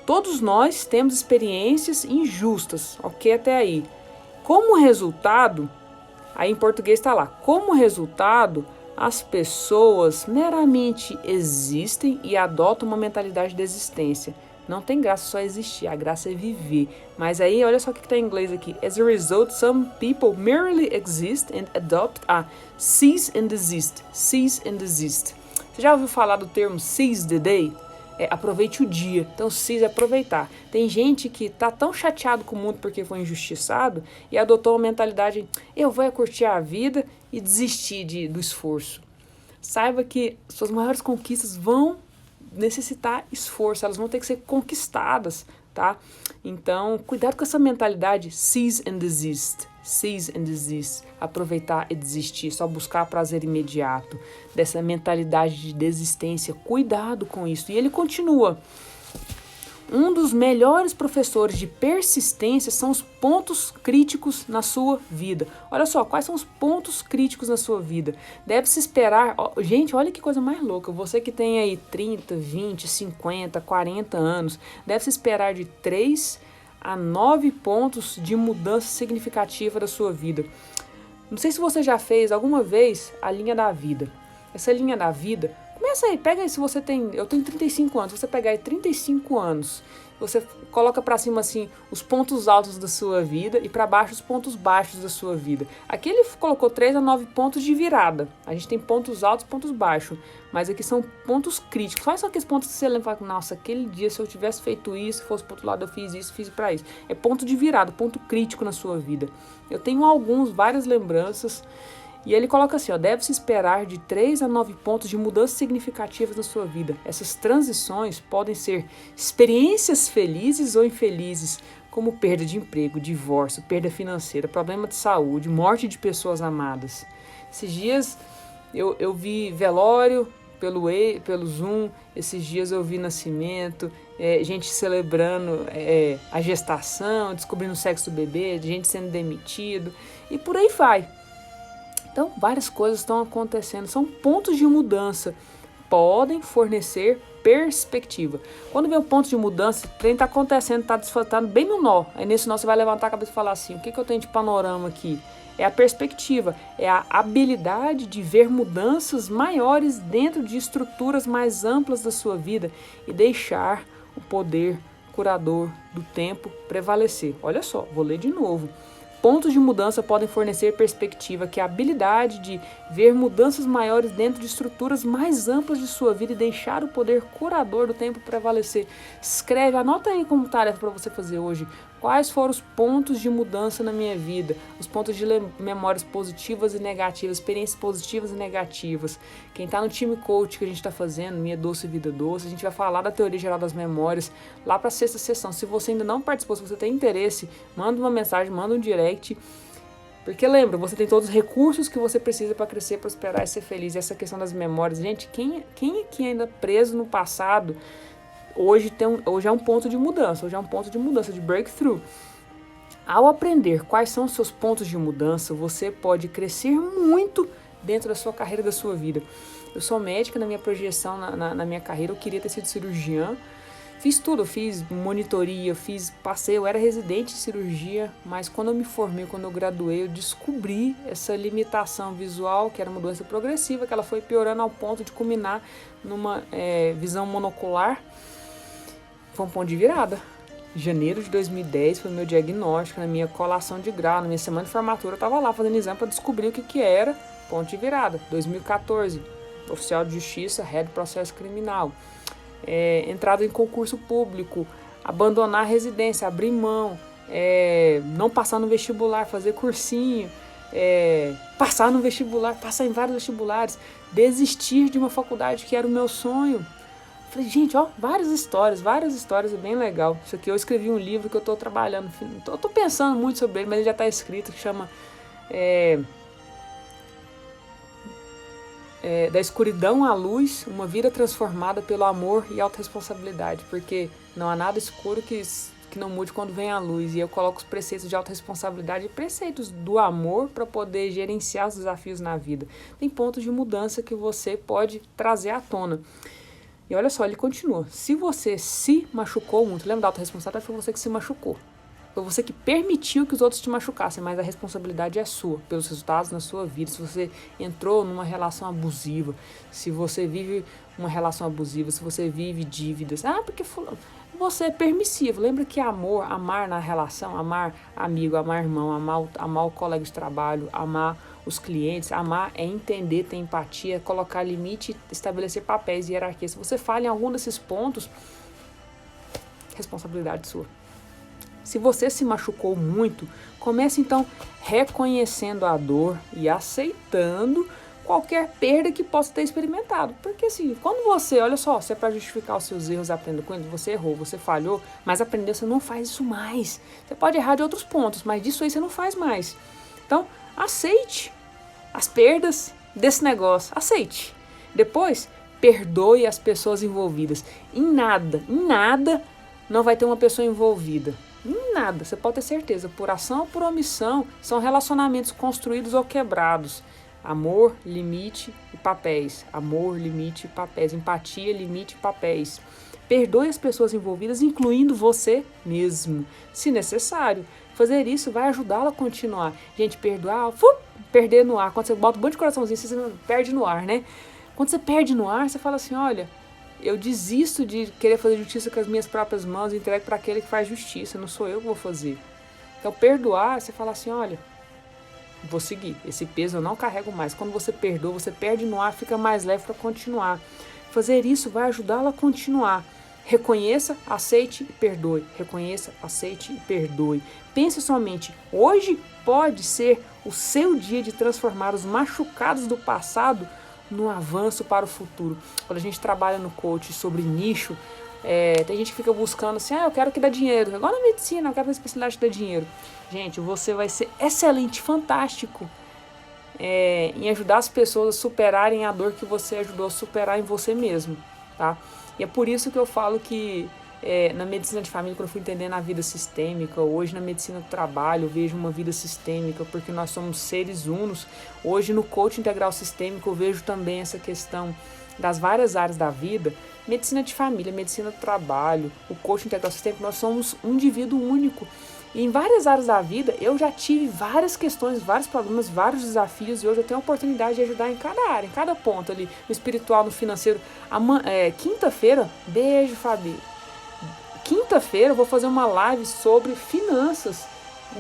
todos nós temos experiências injustas, ok até aí. Como resultado, aí em português está lá, como resultado, as pessoas meramente existem e adotam uma mentalidade de desistência. Não tem graça só existir, a graça é viver. Mas aí, olha só o que está em inglês aqui. As a result, some people merely exist and adopt a cease and desist. Cease and desist. Você já ouviu falar do termo seize the day? Aproveite o dia. Então, seize é aproveitar. Tem gente que tá tão chateado com o mundo porque foi injustiçado e adotou uma mentalidade, eu vou curtir a vida e desistir do esforço. Saiba que suas maiores conquistas vão necessitar esforço, elas vão ter que ser conquistadas, tá? Então, cuidado com essa mentalidade seize and desist. Seize and desist, aproveitar e desistir, só buscar prazer imediato, dessa mentalidade de desistência, cuidado com isso. E ele continua, um dos melhores professores de persistência são os pontos críticos na sua vida. Olha só, quais são os pontos críticos na sua vida? Deve-se esperar, gente, olha que coisa mais louca, você que tem aí 30, 20, 50, 40 anos, deve-se esperar de 3 a 9 pontos de mudança significativa da sua vida. Não sei se você já fez alguma vez a linha da vida. Essa linha da vida, começa aí, pega aí, eu tenho 35 anos, você pegar aí 35 anos, você coloca pra cima assim os pontos altos da sua vida e pra baixo os pontos baixos da sua vida. Aqui ele colocou 3 a 9 pontos de virada. A gente tem pontos altos e pontos baixos, mas aqui são pontos críticos. Quais são aqueles pontos que você lembra e fala, nossa, aquele dia se eu tivesse feito isso, fosse pro outro lado eu fiz isso, fiz pra isso. É ponto de virada, ponto crítico na sua vida. Eu tenho várias lembranças. E ele coloca assim, deve-se esperar de 3 a 9 pontos de mudanças significativas na sua vida. Essas transições podem ser experiências felizes ou infelizes, como perda de emprego, divórcio, perda financeira, problema de saúde, morte de pessoas amadas. Esses dias eu vi velório pelo Zoom, esses dias eu vi nascimento, gente celebrando a gestação, descobrindo o sexo do bebê, gente sendo demitido, e por aí vai. Então, várias coisas estão acontecendo, são pontos de mudança, podem fornecer perspectiva. Quando vem o ponto de mudança, o trem está acontecendo, está desfaltando bem no nó. Aí nesse nó você vai levantar a cabeça e falar assim, o que eu tenho de panorama aqui? É a perspectiva, é a habilidade de ver mudanças maiores dentro de estruturas mais amplas da sua vida e deixar o poder curador do tempo prevalecer. Olha só, vou ler de novo. Pontos de mudança podem fornecer perspectiva, que é a habilidade de ver mudanças maiores dentro de estruturas mais amplas de sua vida e deixar o poder curador do tempo prevalecer. Escreve, anota aí como tarefa para você fazer hoje. Quais foram os pontos de mudança na minha vida? Os pontos de memórias positivas e negativas, experiências positivas e negativas. Quem está no time coach que a gente está fazendo, Minha Doce Vida Doce, a gente vai falar da teoria geral das memórias lá para a 6ª sessão. Se você ainda não participou, se você tem interesse, manda uma mensagem, manda um direct. Porque lembra, você tem todos os recursos que você precisa para crescer, prosperar e ser feliz. E essa questão das memórias, gente, quem aqui ainda preso no passado, hoje é um ponto de mudança, de breakthrough. Ao aprender quais são os seus pontos de mudança, você pode crescer muito dentro da sua carreira, da sua vida. Eu sou médica, na minha projeção, na minha carreira, eu queria ter sido cirurgiã. Fiz tudo, eu fiz monitoria, eu era residente de cirurgia, mas quando eu me formei, quando eu graduei, eu descobri essa limitação visual, que era uma doença progressiva, que ela foi piorando ao ponto de culminar numa visão monocular. Foi um ponto de virada. Janeiro de 2010 foi meu diagnóstico, na minha colação de grau, na minha semana de formatura, eu estava lá fazendo exame para descobrir o que era ponto de virada. 2014, oficial de justiça, rédea de processo criminal. Entrada em concurso público, abandonar a residência, abrir mão, não passar no vestibular, fazer cursinho, passar no vestibular, passar em vários vestibulares, desistir de uma faculdade que era o meu sonho. Falei, gente, ó, várias histórias, é bem legal. Isso aqui eu escrevi um livro que eu tô trabalhando, eu tô pensando muito sobre ele, mas ele já tá escrito, que chama Da Escuridão à Luz, uma vida transformada pelo amor e autorresponsabilidade, porque não há nada escuro que não mude quando vem a luz, e eu coloco os preceitos de autorresponsabilidade e preceitos do amor para poder gerenciar os desafios na vida. Tem pontos de mudança que você pode trazer à tona. E olha só, ele continua. Se você se machucou muito, lembra da autorresponsabilidade? Foi você que se machucou. Foi você que permitiu que os outros te machucassem, mas a responsabilidade é sua, pelos resultados na sua vida. Se você entrou numa relação abusiva, se você vive uma relação abusiva, se você vive dívidas, porque você é permissivo. Lembra que amar na relação, amar amigo, amar irmão, amar o colega de trabalho, amar os clientes, amar é entender, ter empatia, colocar limite, estabelecer papéis e hierarquia. Se você falha em algum desses pontos, responsabilidade sua. Se você se machucou muito, comece então reconhecendo a dor e aceitando qualquer perda que possa ter experimentado. Porque assim, quando você, olha só, se é para justificar os seus erros, aprenda com eles, você errou, você falhou, mas aprendeu, você não faz isso mais. Você pode errar de outros pontos, mas disso aí você não faz mais. Então, aceite as perdas desse negócio, aceite. Depois, perdoe as pessoas envolvidas. Em nada não vai ter uma pessoa envolvida. Em nada, você pode ter certeza, por ação ou por omissão, são relacionamentos construídos ou quebrados. Amor, limite e papéis. Amor, limite e papéis. Empatia, limite e papéis. Perdoe as pessoas envolvidas, incluindo você mesmo, se necessário. Fazer isso vai ajudá-la a continuar. Gente, perdoar, perder no ar. Quando você bota um monte de coraçãozinho, você perde no ar, né? Quando você perde no ar, você fala assim, olha, eu desisto de querer fazer justiça com as minhas próprias mãos e entrego para aquele que faz justiça, não sou eu que vou fazer. Então, perdoar, você fala assim, olha, vou seguir, esse peso eu não carrego mais. Quando você perdoa, você perde no ar, fica mais leve para continuar. Fazer isso vai ajudá-la a continuar. Reconheça, aceite e perdoe. Reconheça, aceite e perdoe. Pense somente, hoje pode ser o seu dia de transformar os machucados do passado no avanço para o futuro. Quando a gente trabalha no coach sobre nicho, tem gente que fica buscando assim, eu quero que dê dinheiro. Igual na medicina, eu quero uma especialidade que dê dinheiro. Gente, você vai ser excelente, fantástico em ajudar as pessoas a superarem a dor que você ajudou a superar em você mesmo, tá? E é por isso que eu falo que na medicina de família, quando eu fui entendendo a vida sistêmica, hoje na medicina do trabalho eu vejo uma vida sistêmica, porque nós somos seres unos. Hoje no coaching integral sistêmico eu vejo também essa questão das várias áreas da vida, medicina de família, medicina do trabalho, o coaching integral sistêmico, nós somos um indivíduo único. E em várias áreas da vida eu já tive várias questões, vários problemas, vários desafios, e hoje eu tenho a oportunidade de ajudar em cada área, em cada ponto ali, no espiritual, no financeiro. Quinta-feira, beijo, Fabi. Quinta-feira eu vou fazer uma live sobre finanças.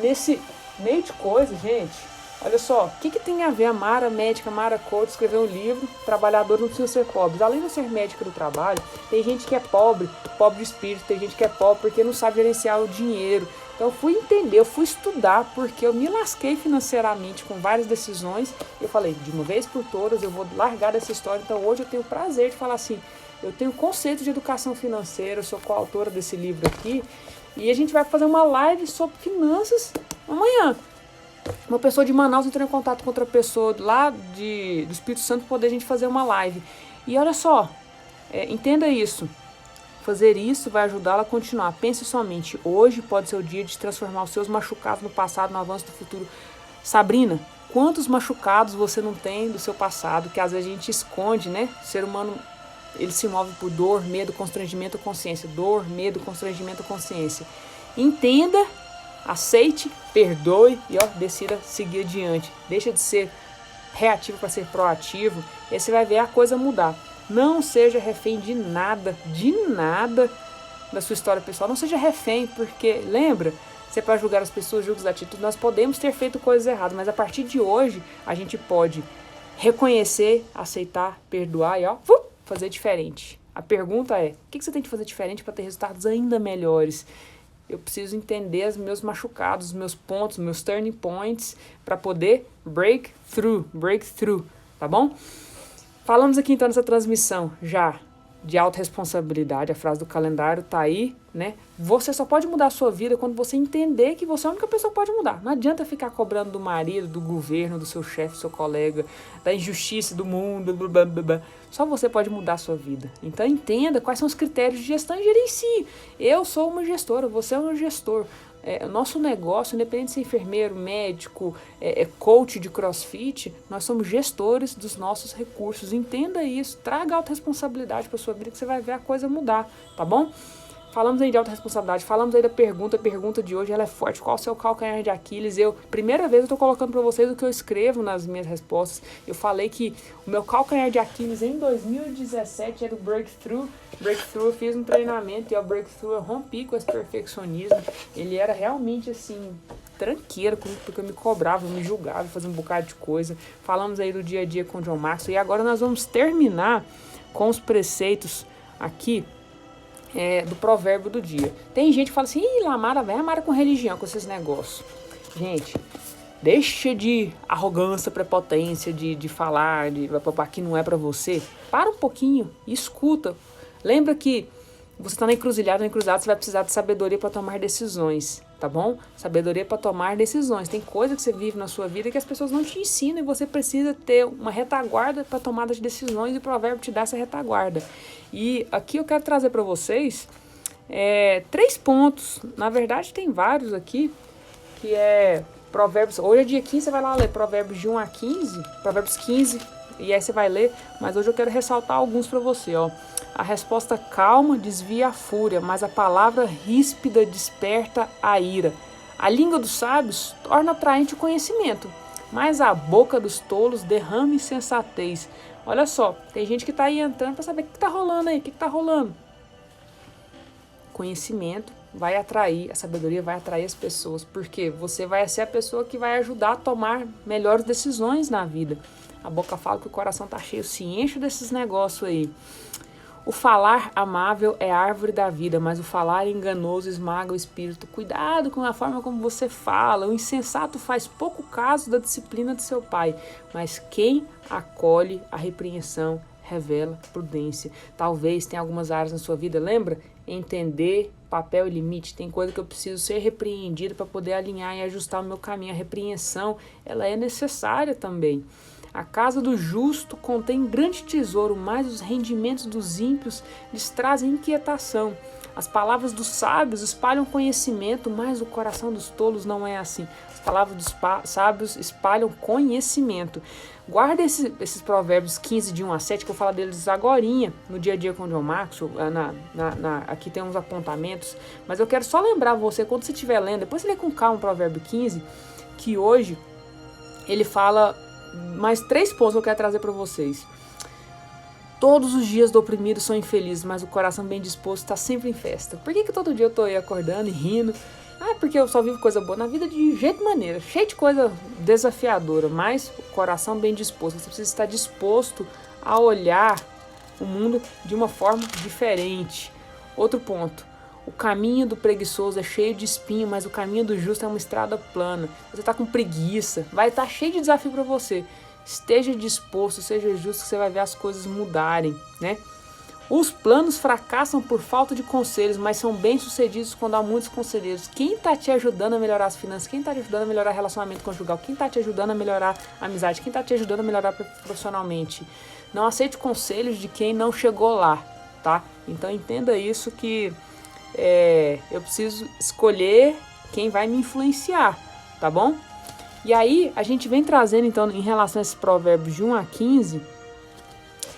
Nesse meio de coisa, gente, olha só, o que tem a ver a Mara médica, a Mara coach, escrever um livro, trabalhador não precisa ser pobre. Além de ser médica do trabalho, tem gente que é pobre de espírito, tem gente que é pobre porque não sabe gerenciar o dinheiro. Então eu fui entender, eu fui estudar, porque eu me lasquei financeiramente com várias decisões. Eu falei, de uma vez por todas, eu vou largar dessa história. Então hoje eu tenho o prazer de falar assim, eu tenho conceito de educação financeira, eu sou coautora desse livro aqui, e a gente vai fazer uma live sobre finanças amanhã. Uma pessoa de Manaus entrou em contato com outra pessoa lá do Espírito Santo para poder a gente fazer uma live. E olha só, entenda isso. Fazer isso vai ajudá-la a continuar. Pense somente, hoje pode ser o dia de transformar os seus machucados no passado, no avanço do futuro. Sabrina, quantos machucados você não tem do seu passado, que às vezes a gente esconde, né? O ser humano ele se move por dor, medo, constrangimento, consciência. Dor, medo, constrangimento, consciência. Entenda, aceite, perdoe e decida seguir adiante. Deixa de ser reativo para ser proativo. E aí você vai ver a coisa mudar. Não seja refém de nada da sua história pessoal. Não seja refém, porque lembra, você pode julgar as pessoas, julga as atitudes. Nós podemos ter feito coisas erradas, mas a partir de hoje a gente pode reconhecer, aceitar, perdoar e fazer diferente. A pergunta é, o que você tem que fazer diferente para ter resultados ainda melhores? Eu preciso entender os meus machucados, os meus pontos, meus turning points para poder break through, tá bom? Falamos aqui então nessa transmissão já de autorresponsabilidade, a frase do calendário tá aí, né? Você só pode mudar a sua vida quando você entender que você é a única pessoa que pode mudar. Não adianta ficar cobrando do marido, do governo, do seu chefe, do seu colega, da injustiça do mundo, blá, blá, blá. Só você pode mudar a sua vida. Então entenda quais são os critérios de gestão e gerencie. Eu sou uma gestora, você é um gestor. O nosso negócio, independente de ser enfermeiro, médico, coach de crossfit, nós somos gestores dos nossos recursos. Entenda isso, traga autorresponsabilidade para sua vida que você vai ver a coisa mudar, tá bom? Falamos aí de autorresponsabilidade, falamos aí da pergunta. A pergunta de hoje ela é forte. Qual o seu calcanhar de Aquiles? Primeira vez eu estou colocando para vocês o que eu escrevo nas minhas respostas. Eu falei que o meu calcanhar de Aquiles em 2017 era o breakthrough. Breakthrough eu fiz um treinamento e o breakthrough eu rompi com esse perfeccionismo. Ele era realmente assim, tranqueiro comigo, porque eu me cobrava, eu me julgava, fazia um bocado de coisa. Falamos aí do dia a dia com o John Maxwell e agora nós vamos terminar com os preceitos aqui do provérbio do dia. Tem gente que fala assim, Lamara, vai amar com religião, com esses negócios. Gente, deixa de arrogância, prepotência, de falar, que não é pra você. Para um pouquinho e escuta. Lembra que você está na encruzilhada você vai precisar de sabedoria para tomar decisões, tá bom? Sabedoria para tomar decisões. Tem coisa que você vive na sua vida que as pessoas não te ensinam e você precisa ter uma retaguarda para tomada de decisões e o provérbio te dá essa retaguarda. E aqui eu quero trazer para vocês 3 pontos. Na verdade tem vários aqui, que é provérbios. Hoje é dia 15, você vai lá ler provérbios de 1 a 15, provérbios 15, e aí você vai ler, mas hoje eu quero ressaltar alguns para você, ó. A resposta calma desvia a fúria, mas a palavra ríspida desperta a ira. A língua dos sábios torna atraente o conhecimento, mas a boca dos tolos derrama insensatez. Olha só, tem gente que tá aí entrando para saber o que tá rolando aí, o que tá rolando. Conhecimento vai atrair, a sabedoria vai atrair as pessoas, porque você vai ser a pessoa que vai ajudar a tomar melhores decisões na vida. A boca fala que o coração tá cheio, se enche desses negócios aí. O falar amável é árvore da vida, mas o falar enganoso esmaga o espírito. Cuidado com a forma como você fala. O insensato faz pouco caso da disciplina de seu pai, mas quem acolhe a repreensão revela prudência. Talvez tenha algumas áreas na sua vida, lembra? Entender papel e limite. Tem coisa que eu preciso ser repreendido para poder alinhar e ajustar o meu caminho. A repreensão, ela é necessária também. A casa do justo contém grande tesouro, mas os rendimentos dos ímpios lhes trazem inquietação. As palavras dos sábios espalham conhecimento, mas o coração dos tolos não é assim. As palavras dos sábios espalham conhecimento. Guarda esses provérbios 15, de 1 a 7, que eu falo deles agorinha, no dia a dia com o John Maxwell. Aqui tem uns apontamentos, mas eu quero só lembrar você, quando você estiver lendo, depois você lê com calma o provérbio 15, que hoje ele fala mais 3 pontos que eu quero trazer para vocês. Todos os dias do oprimido são infelizes, mas o coração bem disposto está sempre em festa. Por que todo dia eu tô aí acordando e rindo? Porque eu só vivo coisa boa na vida de jeito e maneira, cheio de coisa desafiadora, mas o coração bem disposto. Você precisa estar disposto a olhar o mundo de uma forma diferente. Outro ponto. O caminho do preguiçoso é cheio de espinho, mas o caminho do justo é uma estrada plana. Você está com preguiça, vai estar cheio de desafio para você. Esteja disposto, seja justo, que você vai ver as coisas mudarem, né? Os planos fracassam por falta de conselhos, mas são bem-sucedidos quando há muitos conselheiros. Quem está te ajudando a melhorar as finanças? Quem está te ajudando a melhorar o relacionamento conjugal? Quem está te ajudando a melhorar a amizade? Quem está te ajudando a melhorar profissionalmente? Não aceite conselhos de quem não chegou lá, tá? Então entenda isso, que eu preciso escolher quem vai me influenciar, tá bom? E aí a gente vem trazendo então, em relação a esses provérbios de 1 a 15,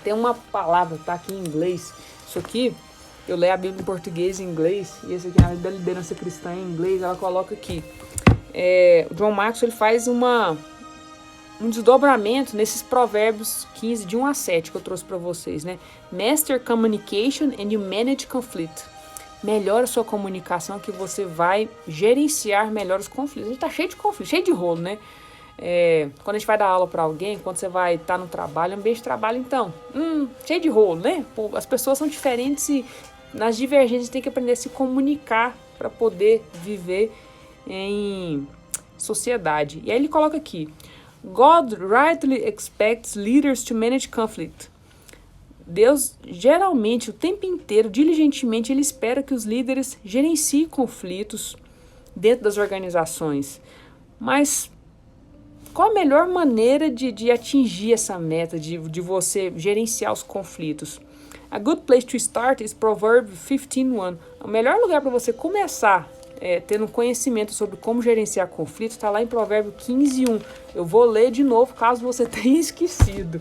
Tem uma palavra, tá aqui em inglês. Isso aqui, eu leio a Bíblia em português e em inglês. E esse aqui é a Bíblia da Liderança Cristã em inglês. Ela coloca aqui. O John Maxwell ele faz um desdobramento nesses provérbios 15, de 1 a 7 que eu trouxe para vocês, né? Master communication and you manage conflict. Melhora a sua comunicação que você vai gerenciar melhor os conflitos. A gente tá cheio de conflitos, cheio de rolo, né? Quando a gente vai dar aula para alguém, quando você vai estar no trabalho, ambiente de trabalho, então, cheio de rolo, né? Pô, as pessoas são diferentes e nas divergências tem que aprender a se comunicar para poder viver em sociedade. E aí ele coloca aqui: God rightly expects leaders to manage conflict. Deus, geralmente, o tempo inteiro, diligentemente, ele espera que os líderes gerenciem conflitos dentro das organizações. Mas qual a melhor maneira de atingir essa meta, de você gerenciar os conflitos? A good place to start is Proverbs 15:1. O melhor lugar para você começar tendo conhecimento sobre como gerenciar conflitos está lá em Provérbio 15:1. Eu vou ler de novo caso você tenha esquecido.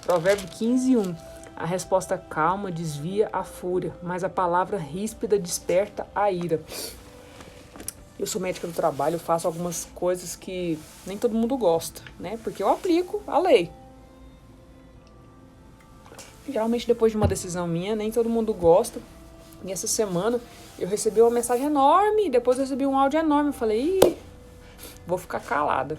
Provérbio 15:1. A resposta calma desvia a fúria, mas a palavra ríspida desperta a ira. Eu sou médica do trabalho, eu faço algumas coisas que nem todo mundo gosta, né? Porque eu aplico a lei. Geralmente depois de uma decisão minha, nem todo mundo gosta. E essa semana eu recebi uma mensagem enorme, depois eu recebi um áudio enorme. Eu falei, vou ficar calada.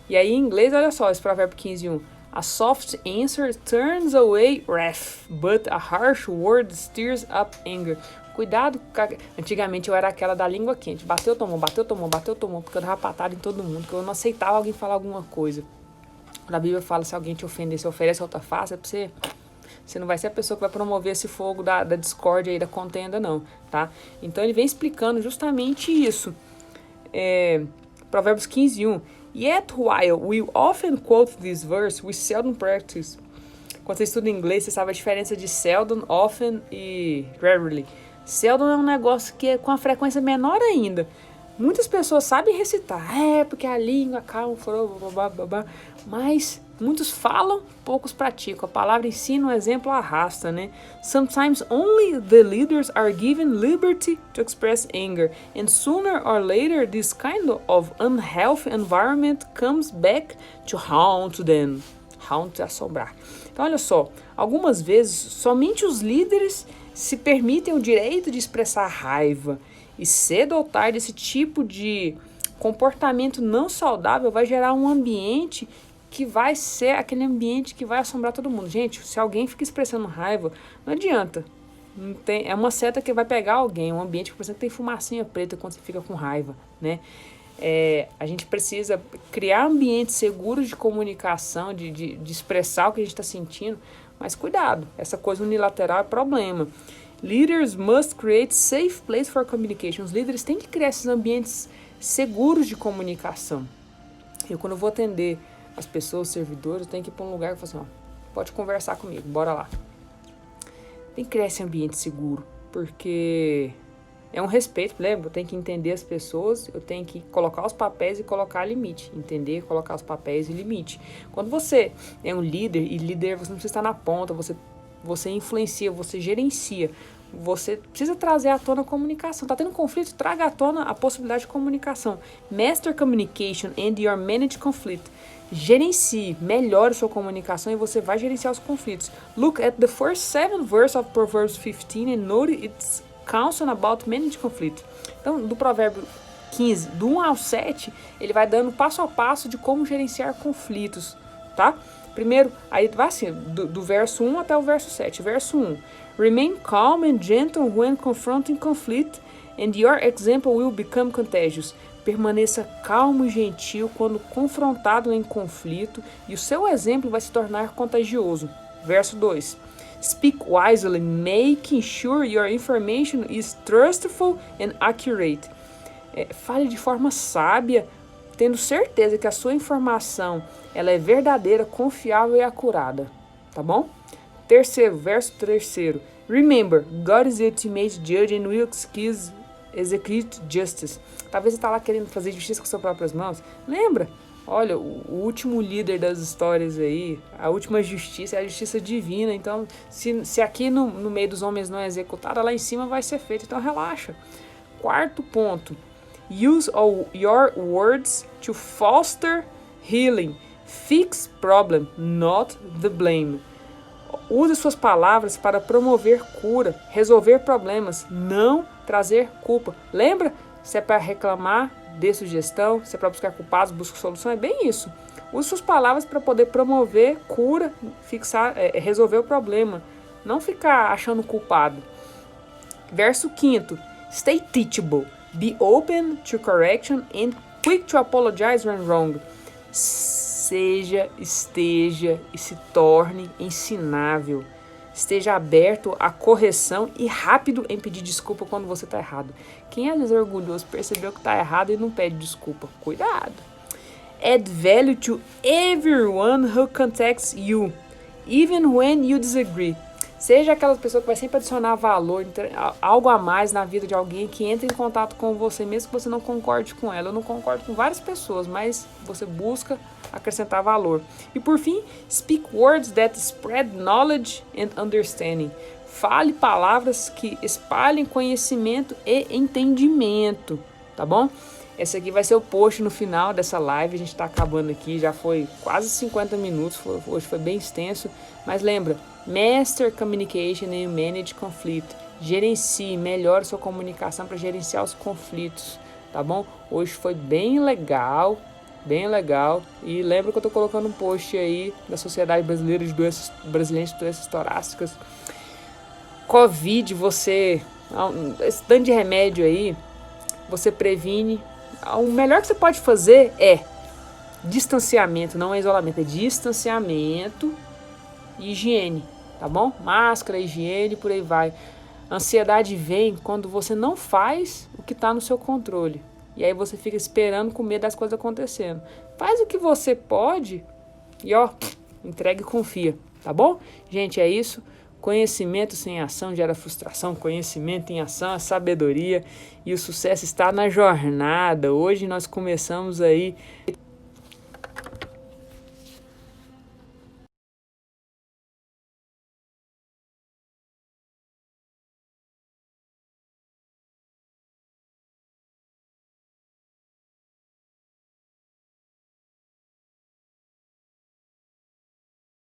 E aí em inglês, olha só, esse provérbio 15:1. A soft answer turns away wrath, but a harsh word stirs up anger. Cuidado, antigamente eu era aquela da língua quente. Bateu, tomou, porque eu dava patada em todo mundo, porque eu não aceitava alguém falar alguma coisa. Quando a Bíblia fala, se alguém te ofender, se oferece outra face, é pra você... Você não vai ser a pessoa que vai promover esse fogo da discórdia e da contenda, não, tá? Então ele vem explicando justamente isso. Provérbios 15:1. Yet while we often quote this verse, we seldom practice. Quando você estuda inglês, você sabe a diferença de seldom, often e rarely. Seldom é um negócio que é com a frequência menor ainda. Muitas pessoas sabem recitar, porque a língua, calma, mas muitos falam, poucos praticam. A palavra ensina, um exemplo arrasta, né? Sometimes only the leaders are given liberty to express anger, and sooner or later this kind of unhealthy environment comes back to haunt them. Haunt é assombrar. Então olha só, algumas vezes somente os líderes se permitem o direito de expressar raiva, e cedo ou tarde esse tipo de comportamento não saudável vai gerar um ambiente que vai ser aquele ambiente que vai assombrar todo mundo. Gente, se alguém fica expressando raiva, não adianta. É uma seta que vai pegar alguém, um ambiente que, por exemplo, tem fumacinha preta quando você fica com raiva, né? A gente precisa criar ambientes seguros de comunicação, de expressar o que a gente está sentindo, mas cuidado, essa coisa unilateral é problema. Leaders must create safe place for communication. Os líderes têm que criar esses ambientes seguros de comunicação. Quando eu vou atender as pessoas, os servidores, eu tenho que ir para um lugar que eu falo assim, pode conversar comigo, bora lá. Tem que criar esse ambiente seguro, porque é um respeito, lembra? Eu tenho que entender as pessoas, eu tenho que colocar os papéis e colocar limite. Entender, colocar os papéis e limite. Quando você é um líder, e líder você não precisa estar na ponta, você influencia, você gerencia. Você precisa trazer à tona a comunicação. Tá tendo conflito? Traga à tona a possibilidade de comunicação. Master communication and your manage conflict. Gerencie, melhore sua comunicação e você vai gerenciar os conflitos. Look at the first 7 verses of Proverbs 15 and note its counsel about manage conflict. Então, do provérbio 15, do 1 ao 7, ele vai dando passo a passo de como gerenciar conflitos, tá? Primeiro, aí vai assim, do verso 1 até o verso 7. Verso 1. Remain calm and gentle when confronting conflict, and your example will become contagious. Permaneça calmo e gentil quando confrontado em conflito, e o seu exemplo vai se tornar contagioso. Verso 2. Speak wisely, making sure your information is trustful and accurate. Fale de forma sábia, tendo certeza que a sua informação ela é verdadeira, confiável e acurada, tá bom? Verso 3. Remember, God is the ultimate judge and will execute justice. Talvez você está lá querendo fazer justiça com suas próprias mãos. Lembra? Olha, o último líder das histórias aí, a última justiça é a justiça divina. Então, se aqui no meio dos homens não é executada, lá em cima vai ser feito. Então, relaxa. Quarto ponto. Use your words to foster healing. Fix problem, not the blame. Use suas palavras para promover cura, resolver problemas, não trazer culpa. Lembra? Se é para reclamar, dê sugestão. Se é para buscar culpados, busque solução. É bem isso. Use suas palavras para poder promover cura, resolver o problema. Não ficar achando culpado. Verso 5. Stay teachable. Be open to correction and quick to apologize when wrong. Esteja e se torne ensinável. Esteja aberto à correção e rápido em pedir desculpa quando você está errado. Quem às vezes é orgulhoso percebeu que está errado e não pede desculpa. Cuidado. Add value to everyone who contacts you, even when you disagree. Seja aquela pessoa que vai sempre adicionar valor, algo a mais na vida de alguém que entra em contato com você, mesmo que você não concorde com ela. Eu não concordo com várias pessoas, mas você busca acrescentar valor. E por fim, speak words that spread knowledge and understanding. Fale palavras que espalhem conhecimento e entendimento, tá bom? Esse aqui vai ser o post no final dessa live. A gente está acabando aqui, já foi quase 50 minutos, hoje foi bem extenso. Mas lembra, Master Communication and Manage Conflict. Gerencie, melhore sua comunicação para gerenciar os conflitos, tá bom? Hoje foi bem legal. E lembra que eu tô colocando um post aí da Sociedade Brasileira de Doenças Torácicas. Covid, esse tanto de remédio aí, você previne. O melhor que você pode fazer é distanciamento, não é isolamento, é distanciamento e higiene, tá bom? Máscara, higiene, por aí vai. Ansiedade vem quando você não faz o que está no seu controle. E aí você fica esperando com medo das coisas acontecendo. Faz o que você pode e entrega e confia, tá bom? Gente, é isso. Conhecimento sem ação gera frustração. Conhecimento em ação é sabedoria. E o sucesso está na jornada. Hoje nós começamos aí